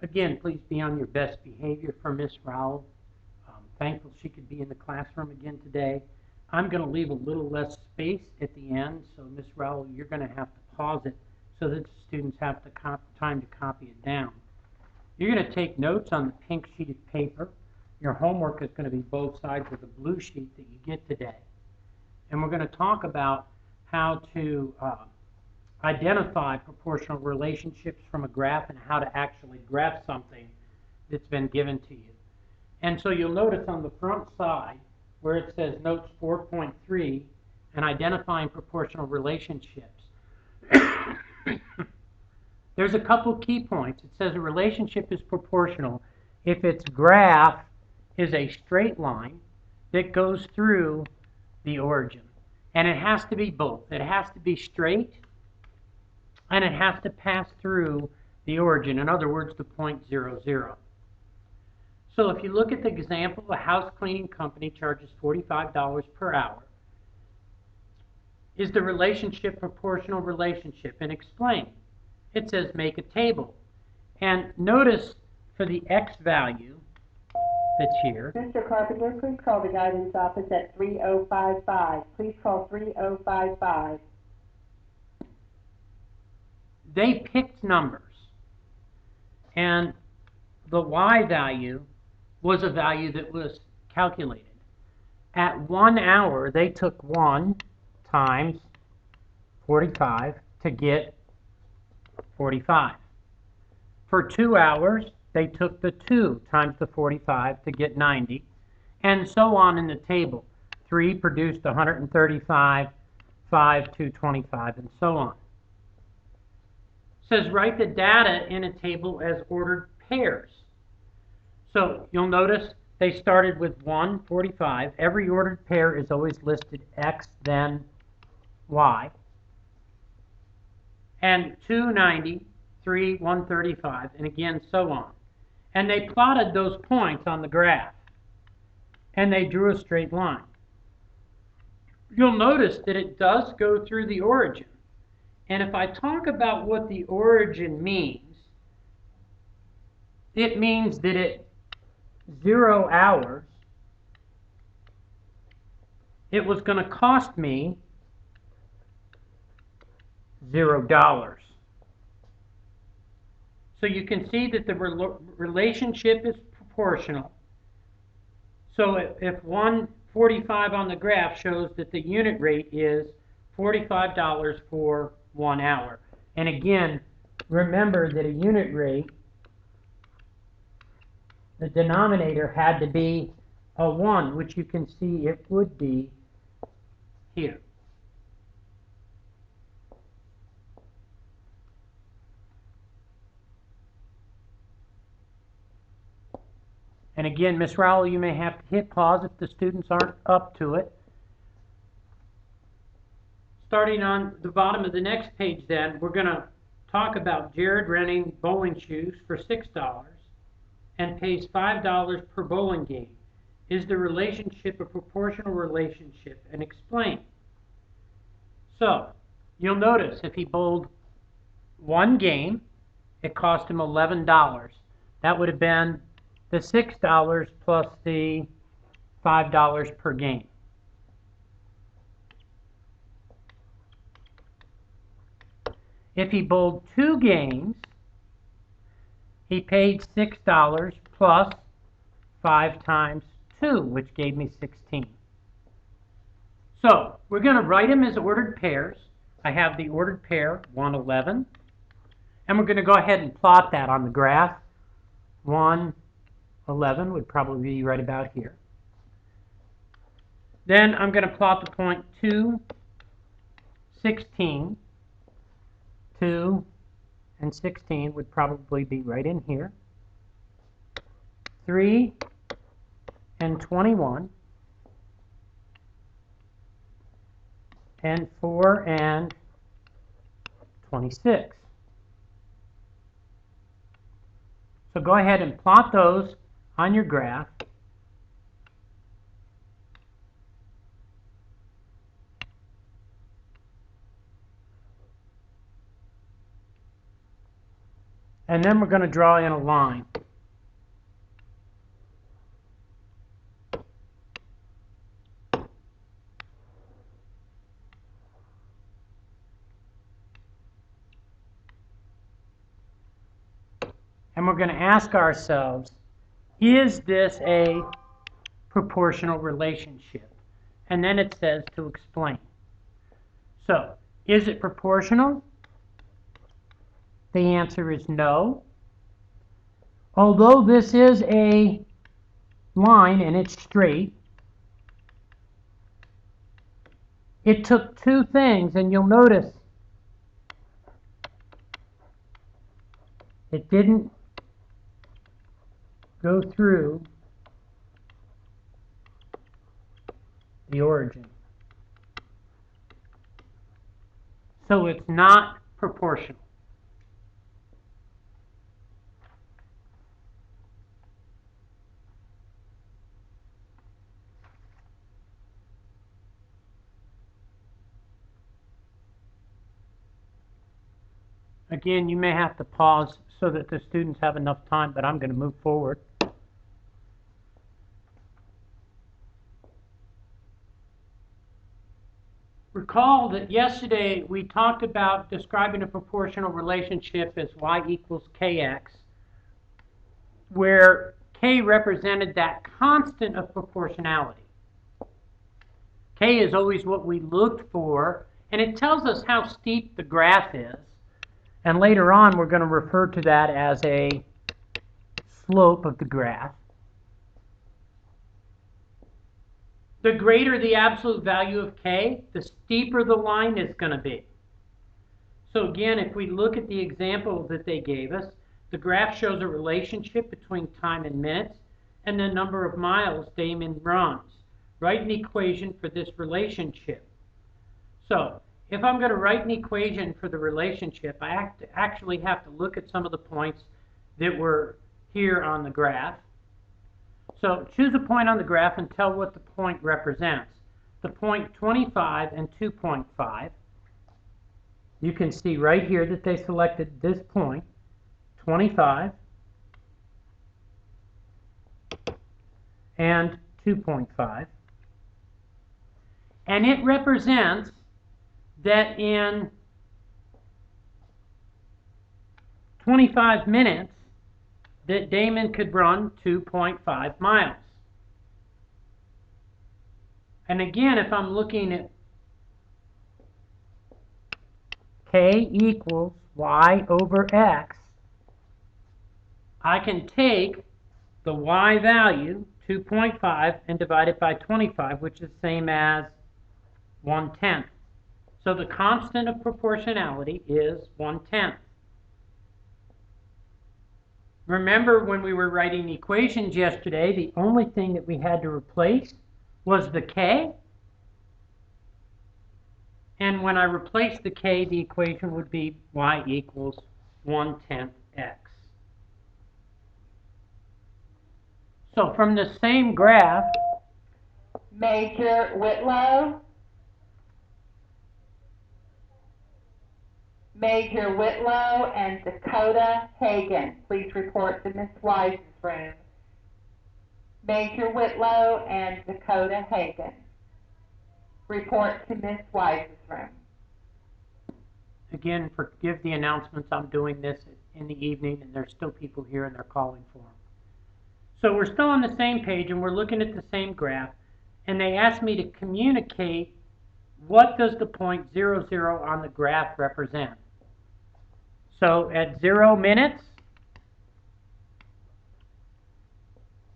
Again, please be on your best behavior for Miss Rowell. Thankful she could be in the classroom again today. I'm going to leave a little less space at the end, so Miss Rowell, you're going to have to pause it so that the students have time to copy it down. You're going to take notes on the pink sheet of paper. Your homework is going to be both sides of the blue sheet that you get today. And we're going to talk about how to identify proportional relationships from a graph and how to actually graph something that's been given to you. And so you'll notice on the front side where it says Notes 4.3 and identifying proportional relationships. There's a couple key points. It says a relationship is proportional if its graph is a straight line that goes through the origin. And it has to be both. It has to be straight and it has to pass through the origin. In other words, the point 0, 0. So if you look at the example, a house cleaning company charges $45 per hour. Is the relationship proportional relationship? And explain. It says make a table. And notice for the x value that's here. Mr. Carpenter, please call the guidance office at 3055. Please call 3055. They picked numbers. And the y value was a value that was calculated. At 1 hour, they took 1 times 45 to get 45. For 2 hours, they took the 2 times the 45 to get 90, and so on in the table. 3 produced 135, 5, 225, and so on. It says write the data in a table as ordered pairs. So you'll notice they started with 1, 45. Every ordered pair is always listed x, then y. And 2, 90, 3, 135, and again so on. And they plotted those points on the graph. And they drew a straight line. You'll notice that it does go through the origin. And if I talk about what the origin means, it means that at 0 hours, it was going to cost me $0. So you can see that the relationship is proportional. So if 145 on the graph shows that the unit rate is $45 for 1 hour. And again, remember that a unit rate, the denominator had to be a 1, which you can see it would be here. And again, Ms. Rowell, you may have to hit pause if the students aren't up to it. Starting on the bottom of the next page then, we're going to talk about Jared renting bowling shoes for $6 and pays $5 per bowling game. Is the relationship a proportional relationship? And explain. So, you'll notice if he bowled 1 game, it cost him $11. That would have been the $6 plus the $5 per game. If he bowled 2 games, he paid $6 plus 5 times 2, which gave me 16. So we're going to write them as ordered pairs. I have the ordered pair 111, and we're going to go ahead and plot that on the graph. 111 would probably be right about here. Then I'm going to plot the point 2, 16. 2 and 16 would probably be right in here. 3 and 21. And 4 and 26. So go ahead and plot those on your graph. And then we're going to draw in a line. And we're going to ask ourselves, is this a proportional relationship? And then it says to explain. So, is it proportional? The answer is no. Although this is a line and it's straight, it took two things, and you'll notice it didn't go through the origin. So it's not proportional. Again, you may have to pause so that the students have enough time, but I'm going to move forward. Recall that yesterday we talked about describing a proportional relationship as y equals kx, where k represented that constant of proportionality. K is always what we looked for, and it tells us how steep the graph is. And later on, we're going to refer to that as a slope of the graph. The greater the absolute value of k, the steeper the line is going to be. So again, if we look at the example that they gave us, the graph shows a relationship between time in minutes and the number of miles Damon runs. Write an equation for this relationship. So if I'm going to write an equation for the relationship, I actually have to look at some of the points that were here on the graph. So choose a point on the graph and tell what the point represents. The point 25 and 2.5. You can see right here that they selected this point, 25 and 2.5. And it represents that in 25 minutes, that Damon could run 2.5 miles. And again, if I'm looking at k equals y over x, I can take the y value, 2.5, and divide it by 25, which is the same as 1/10. So the constant of proportionality is 1/10. Remember when we were writing equations yesterday, the only thing that we had to replace was the k. And when I replace the k, the equation would be y equals 1/10 x. So from the same graph, Major Whitlow. Major Whitlow and Dakota Hagan, please report to Ms. Wise's room. Major Whitlow and Dakota Hagan, report to Ms. Wise's room. again, forgive the announcements, I'm doing this in the evening and there's still people here and they're calling for them. So we're still on the same page and we're looking at the same graph, and they asked me to communicate what does the point 0, 0 on the graph represent. So at 0 minutes,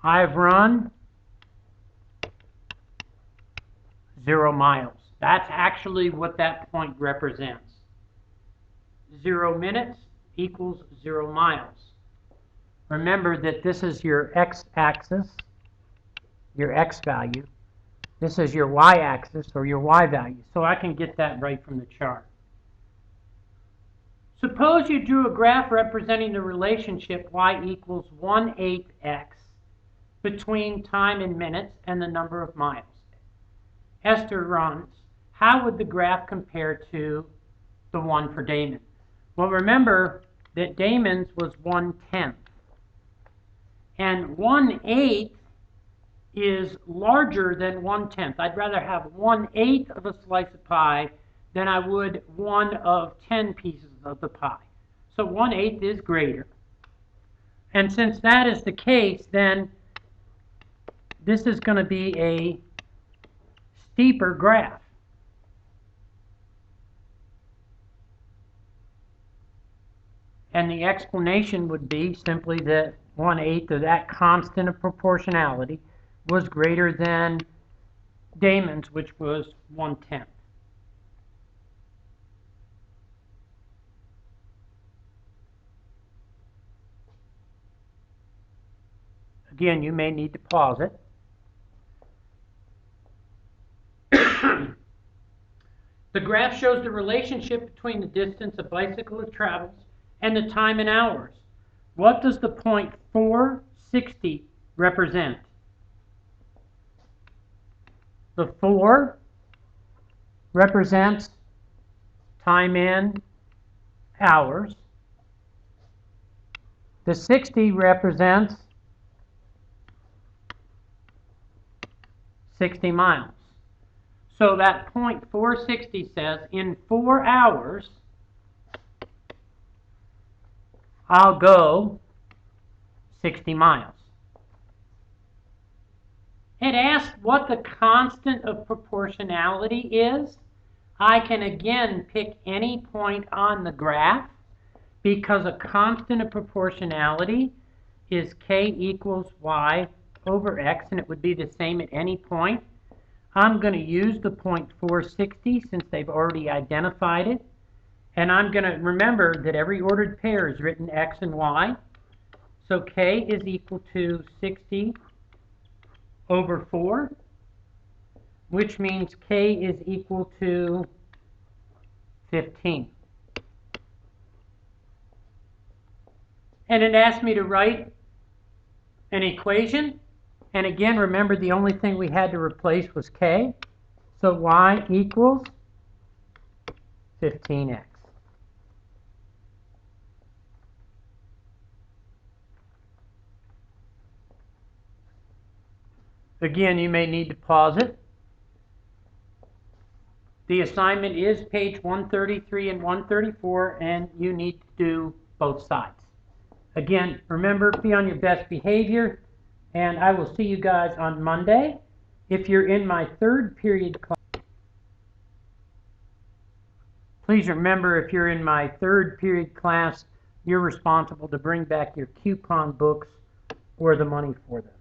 I've run 0 miles. That's actually what that point represents. 0 minutes equals 0 miles. Remember that this is your x-axis, your x value. This is your y-axis, or your y value. So I can get that right from the chart. Suppose you drew a graph representing the relationship y equals 1/8 x between time in minutes and the number of miles. Esther runs. How would the graph compare to the one for Damon? Well, remember, that Damon's was 1/10. And 1/8 is larger than 1/10. I'd rather have 1/8 of a slice of pie than I would 1 of 10 pieces of the pie. So 1/8 is greater. And since that is the case, then this is going to be a steeper graph. And the explanation would be simply that 1/8 of that constant of proportionality was greater than Damon's, which was 1/10. Again, you may need to pause it. The graph shows the relationship between the distance a bicyclist travels and the time in hours. What does the point 460 represent? The 4 represents time in hours. The 60 represents 60 miles. So that point 460 says, in 4 hours, I'll go 60 miles. It asks what the constant of proportionality is. I can again pick any point on the graph because a constant of proportionality is k equals y over x, and it would be the same at any point. I'm going to use the point 460 since they've already identified it. And I'm going to remember that every ordered pair is written x and y. So k is equal to 60 over 4, which means k is equal to 15. And it asked me to write an equation. And again, remember the only thing we had to replace was k. So y equals 15x. Again, you may need to pause it. The assignment is page 133 and 134, and you need to do both sides. Again, remember, be on your best behavior, and I will see you guys on Monday. If you're in my 3rd period class, please remember, if you're in my 3rd period class, you're responsible to bring back your coupon books or the money for them.